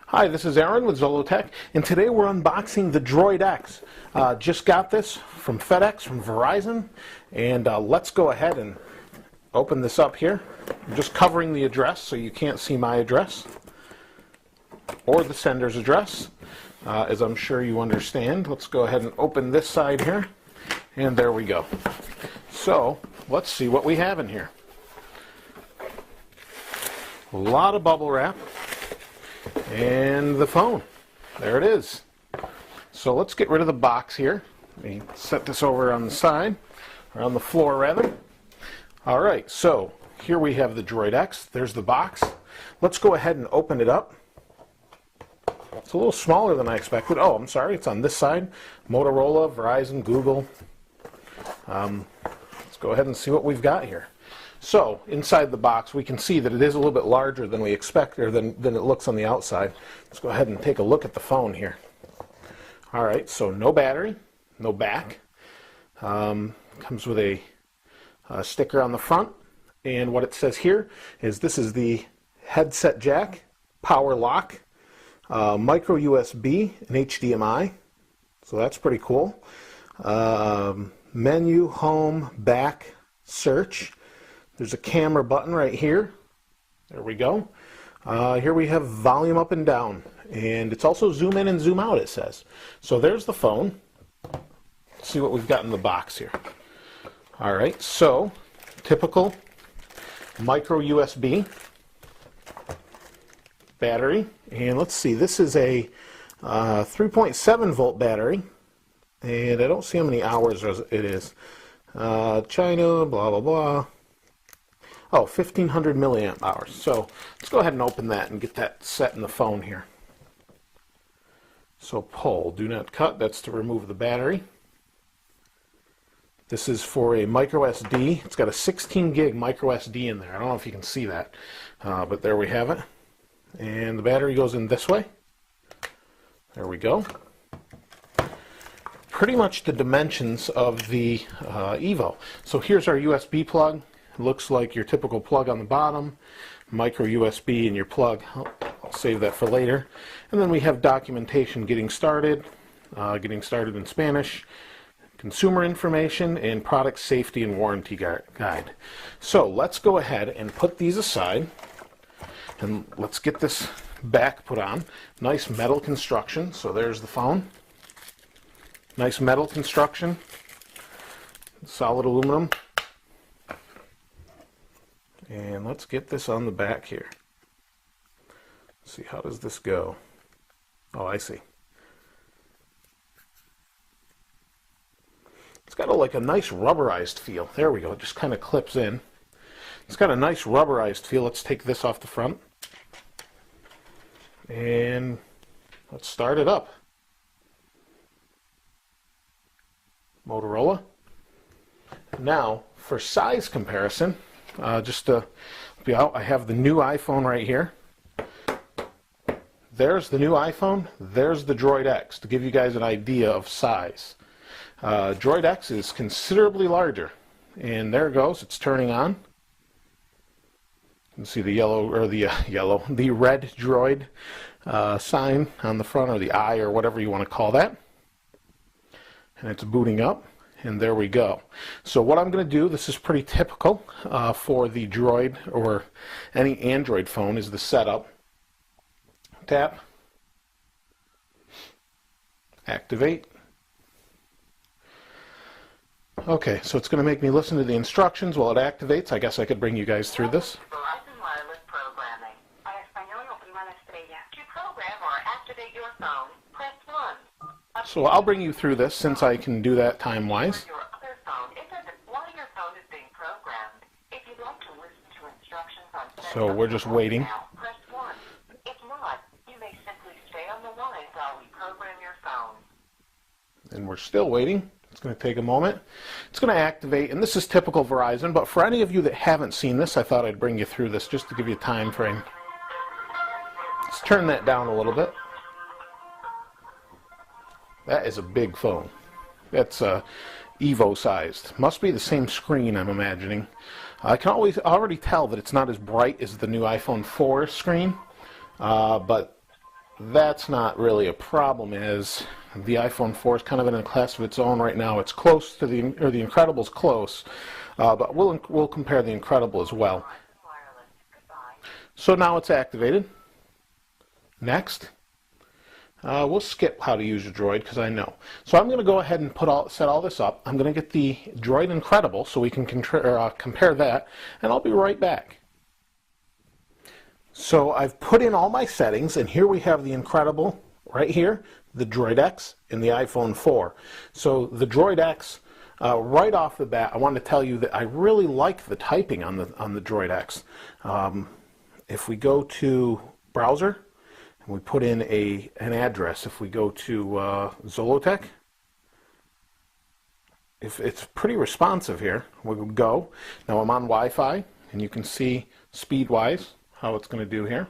Hi, this is Aaron with Zollotech, and today we're unboxing the Droid X. Just got this from FedEx, from Verizon, and let's go ahead and open this up here. I'm just covering the address so you can't see my address or the sender's address, as I'm sure you understand. Let's go ahead and open this side here, and there we go. So, let's see what we have in here. A lot of bubble wrap. And the phone. There it is. So let's get rid of the box here. Let me set this over on the side, or on the floor rather. Alright, so here we have the Droid X. There's the box. Let's go ahead and open it up. It's a little smaller than I expected. Oh, I'm sorry, it's on this side. Motorola, Verizon, Google. Let's go ahead and see what we've got here. So, inside the box, we can see that it is a little bit larger than we expect, or than it looks on the outside. Let's go ahead and take a look at the phone here. Alright, so no battery, no back. Comes with a sticker on the front, and what it says here is this is the headset jack, power lock, micro USB, and HDMI. So that's pretty cool. Menu, home, back, search. There's a camera button right here. There we go. Here we have volume up and down. And it's also zoom in and zoom out, it says. So there's the phone. Let's see what we've got in the box here. Alright, so typical micro USB battery. And let's see, this is a 3.7 volt battery. And I don't see how many hours it is. China, blah, blah, blah. Oh, 1500 milliamp hours. So let's go ahead and open that and get that set in the phone here. So pull, do not cut. That's to remove the battery. This is for a micro SD. It's got a 16 gig micro SD in there. I don't know if you can see that, but there we have it. And the battery goes in this way. There we go. Pretty much the dimensions of the Evo. So here's our USB plug. Looks like your typical plug on the bottom, micro USB in your plug. I'll save that for later. And then we have documentation getting started in Spanish, consumer information, and product safety and warranty guide. So let's go ahead and put these aside, and let's get this back put on. Nice metal construction. So there's the phone. Nice metal construction, solid aluminum. And let's get this on the back here. Let's see, how does this go? Oh, I see. It's got like a nice rubberized feel. There we go, it just kind of clips in. It's got a nice rubberized feel. Let's take this off the front. And let's start it up. Motorola. Now, for size comparison, just to be out, I have the new iPhone right here. There's the new iPhone. There's the Droid X, to give you guys an idea of size. Droid X is considerably larger. And there it goes. It's turning on. You can see the yellow, or the the red Droid sign on the front, or the eye, or whatever you want to call that. And it's booting up. And there we go. So what I'm going to do, this is pretty typical for the Droid or any Android phone, is the setup. Tap. Activate. Okay, so it's going to make me listen to the instructions while it activates. I guess I could bring you guys through this. Verizon Wireless Programming. Para español, oprima la estrella. To program or activate your phone, press 1. So I'll bring you through this since I can do that time-wise. Your other phone, it says that while your phone is being programmed, if you'd like to listen to instructions on So we're just waiting. press 1. If not, you may simply stay on the line while we program your phone. And we're still waiting. It's going to take a moment. It's going to activate, and this is typical Verizon, but for any of you that haven't seen this, I thought I'd bring you through this just to give you a time frame. Let's turn that down a little bit. That is a big phone. That's Evo sized. Must be the same screen, I'm imagining. I can already tell that it's not as bright as the new iPhone 4 screen, but that's not really a problem, as the iPhone 4 is kind of in a class of its own right now. It's close to the Incredible's close, but we'll compare the Incredible as well. So now it's activated. Next. We'll skip how to use your Droid because I know. So I'm going to go ahead and set all this up. I'm going to get the Droid Incredible so we can compare that, and I'll be right back. So I've put in all my settings, and here we have the Incredible right here, the Droid X, and the iPhone 4. So the Droid X, right off the bat, I want to tell you that I really like the typing on the Droid X. If we go to Browser, and we put in an address, if we go to Zollotech, it's pretty responsive here. We'll go. Now I'm on Wi-Fi, and you can see speed-wise how it's going to do here.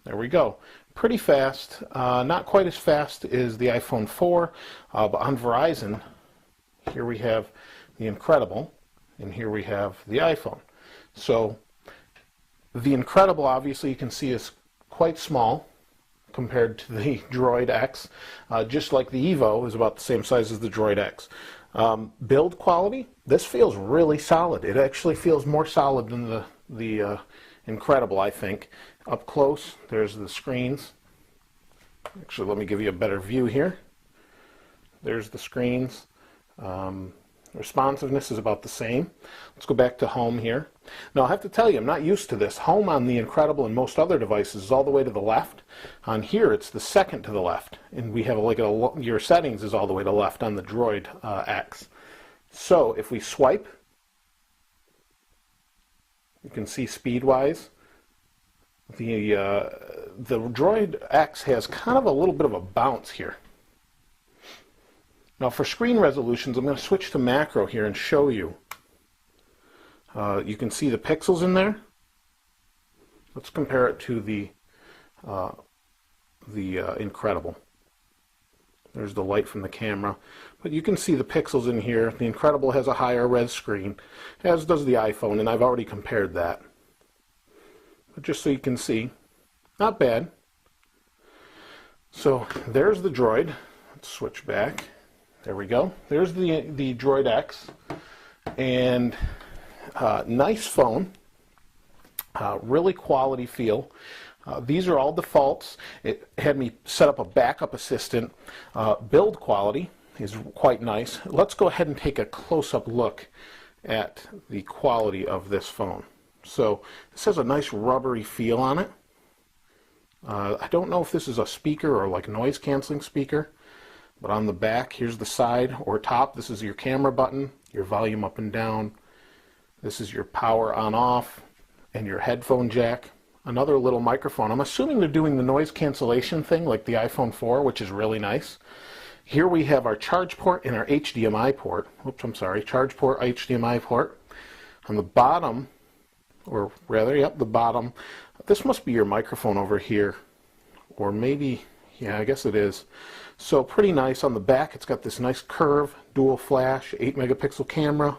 There we go. Pretty fast. Not quite as fast as the iPhone 4, but on Verizon, here we have the Incredible, and here we have the iPhone. So the Incredible, obviously, you can see is quite small compared to the Droid X, just like the Evo is about the same size as the Droid X. Build quality, this feels really solid. It actually feels more solid than the Incredible, I think. Up close, there's the screens. Actually, let me give you a better view here. There's the screens. Responsiveness is about the same. Let's go back to home here. Now I have to tell you, I'm not used to this. Home on the Incredible and most other devices is all the way to the left. On here it's the second to the left, and we have your settings is all the way to the left on the Droid X. So if we swipe, you can see speed-wise, the Droid X has kind of a little bit of a bounce here. Now for screen resolutions, I'm going to switch to macro here and show you. You can see the pixels in there. Let's compare it to the Incredible. There's the light from the camera. But you can see the pixels in here. The Incredible has a higher res screen, as does the iPhone, and I've already compared that. But just so you can see, not bad. So there's the Droid. Let's switch back. There we go. There's the Droid X, and nice phone, really quality feel. These are all defaults. It had me set up a backup assistant. Build quality is quite nice. Let's go ahead and take a close-up look at the quality of this phone. So this has a nice rubbery feel on it. I don't know if this is a speaker or like noise canceling speaker. But on the back, here's the side or top. This is your camera button, your volume up and down. This is your power on off and your headphone jack. Another little microphone. I'm assuming they're doing the noise cancellation thing like the iPhone 4, which is really nice. Here we have our charge port and our HDMI port. Oops, I'm sorry. Charge port, HDMI port. On the bottom, or rather, yep, the bottom. This must be your microphone over here. Or maybe, yeah, I guess it is. So pretty nice. On the back, it's got this nice curve, dual flash, 8 megapixel camera,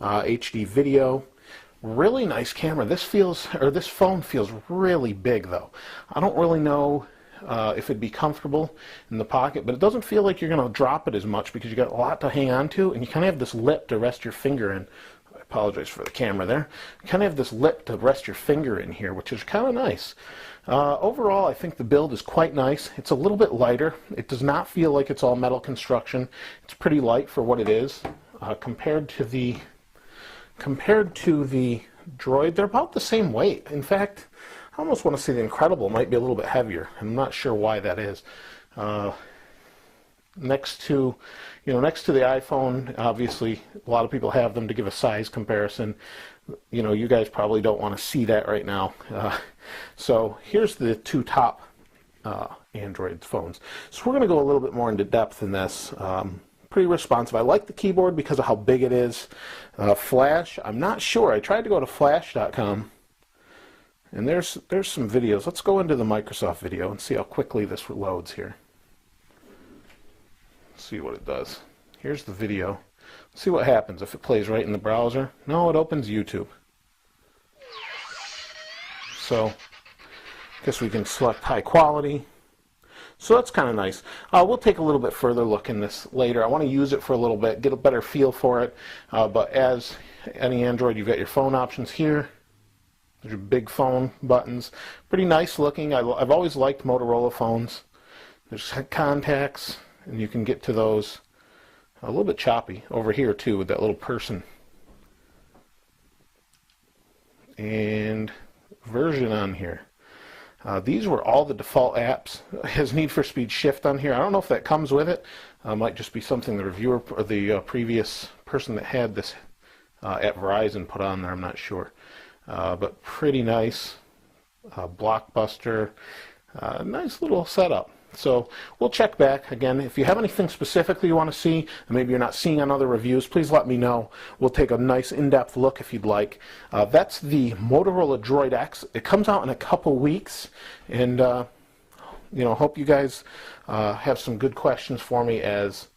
HD video. Really nice camera. This phone feels really big though. I don't really know if it'd be comfortable in the pocket, but it doesn't feel like you're going to drop it as much because you got a lot to hang on to, and you kind of have this lip to rest your finger in. I apologize for the camera there. You kind of have this lip to rest your finger in here, which is kind of nice. Overall, I think the build is quite nice. It's a little bit lighter. It does not feel like it's all metal construction. It's pretty light for what it is. Compared to the Droid, they're about the same weight. In fact, I almost want to say the Incredible might be a little bit heavier. I'm not sure why that is. Next to the iPhone, obviously a lot of people have them to give a size comparison. You guys probably don't want to see that right now. So here's the two top Android phones. So we're going to go a little bit more into depth in this. Pretty responsive. I like the keyboard because of how big it is. Flash, I'm not sure. I tried to go to flash.com, and there's some videos. Let's go into the Microsoft video and see how quickly this loads here. Let's see what it does. Here's the video. See what happens if it plays right in the browser. No, it opens YouTube. So, I guess we can select high quality. So that's kind of nice. We'll take a little bit further look in this later. I want to use it for a little bit, get a better feel for it. But as any Android, you've got your phone options here. There's your big phone buttons. Pretty nice looking. I've always liked Motorola phones. There's contacts, and you can get to those a little bit choppy over here too with that little person. And version on here. These were all the default apps. It has Need for Speed Shift on here. I don't know if that comes with it. Might just be something the reviewer or the previous person that had this at Verizon put on there. I'm not sure. But pretty nice. Blockbuster. Nice little setup. So we'll check back again. If you have anything specifically you want to see, and maybe you're not seeing on other reviews, please let me know. We'll take a nice in-depth look if you'd like. That's the Motorola Droid X. It comes out in a couple weeks, and you know, hope you guys have some good questions for me as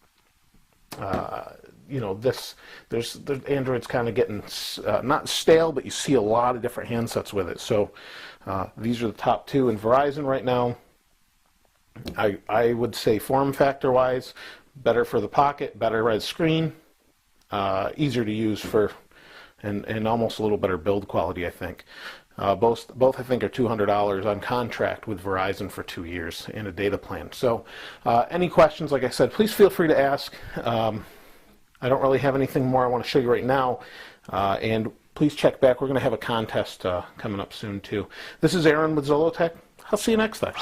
you know, the Android's kind of getting not stale, but you see a lot of different handsets with it. So these are the top two in Verizon right now. I would say form factor wise, better for the pocket, better red screen, easier to use for, and almost a little better build quality, I think. Both I think are $200 on contract with Verizon for 2 years and a data plan. So any questions, like I said, please feel free to ask. I don't really have anything more I want to show you right now, and please check back. We're going to have a contest coming up soon too. This is Aaron with Zollotech. I'll see you next time.